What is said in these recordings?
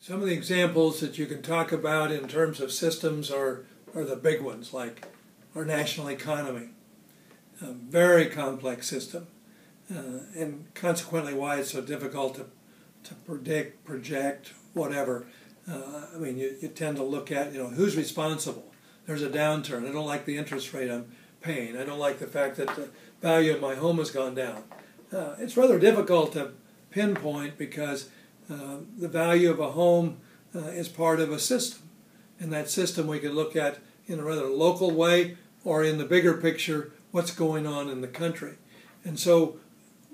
Some of the examples that you can talk about in terms of systems are the big ones, like our national economy. A very complex system, and consequently why it's so difficult to predict, project, whatever. I mean, you tend to look at, who's responsible. There's a downturn. I don't like the interest rate I'm paying. I don't like the fact that the value of my home has gone down. It's rather difficult to pinpoint because the value of a home is part of a system. And that system we can look at in a rather local way or in the bigger picture, what's going on in the country. And so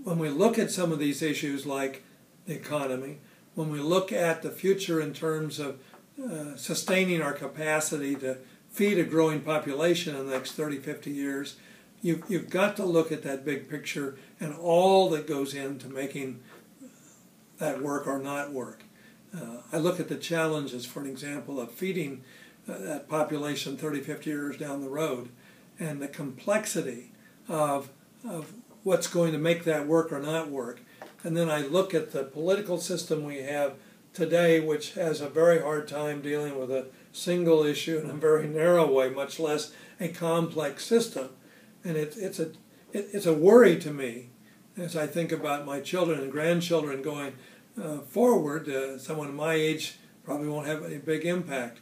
when we look at some of these issues like the economy, when we look at the future in terms of sustaining our capacity to feed a growing population in the next 30, 50 years, you've got to look at that big picture and all that goes into making that work or not work. I look at the challenges, for an example, of feeding that population 30, 50 years down the road, and the complexity of what's going to make that work or not work. And then I look at the political system we have today, which has a very hard time dealing with a single issue in a very narrow way, much less a complex system. And it's a worry to me as I think about my children and grandchildren going forward. Someone my age probably won't have any big impact.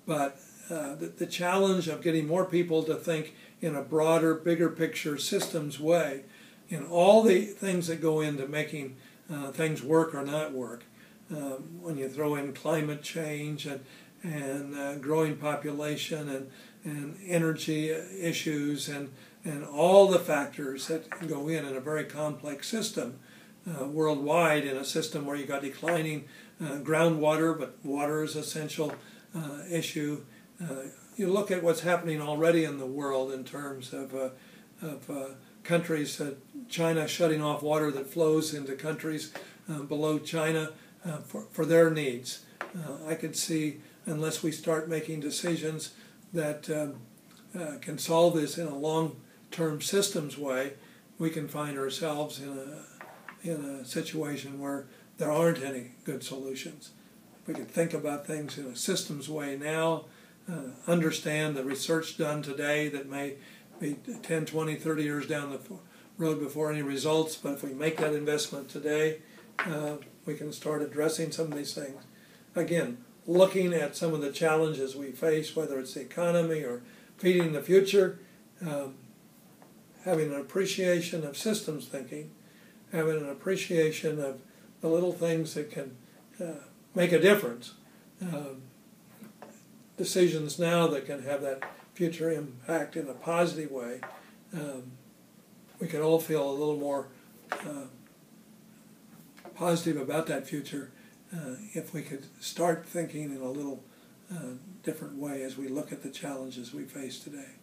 But the challenge of getting more people to think in a broader, bigger picture systems way, in all the things that go into making things work or not work. When you throw in climate change and growing population and energy issues and all the factors that go in a very complex system worldwide, in a system where you got declining groundwater, but water is an essential issue. You look at what's happening already in the world in terms of countries, China shutting off water that flows into countries below China for their needs. I could see, unless we start making decisions that can solve this in a long-term systems way, we can find ourselves in a situation where there aren't any good solutions. We can think about things in a systems way now, understand the research done today that may be 10, 20, 30 years down the road before any results, but if we make that investment today, we can start addressing some of these things. Again, looking at some of the challenges we face, whether it's the economy or feeding the future, having an appreciation of systems thinking, having an appreciation of the little things that can make a difference. Decisions now that can have that future impact in a positive way. We can all feel a little more positive about that future if we could start thinking in a little different way as we look at the challenges we face today.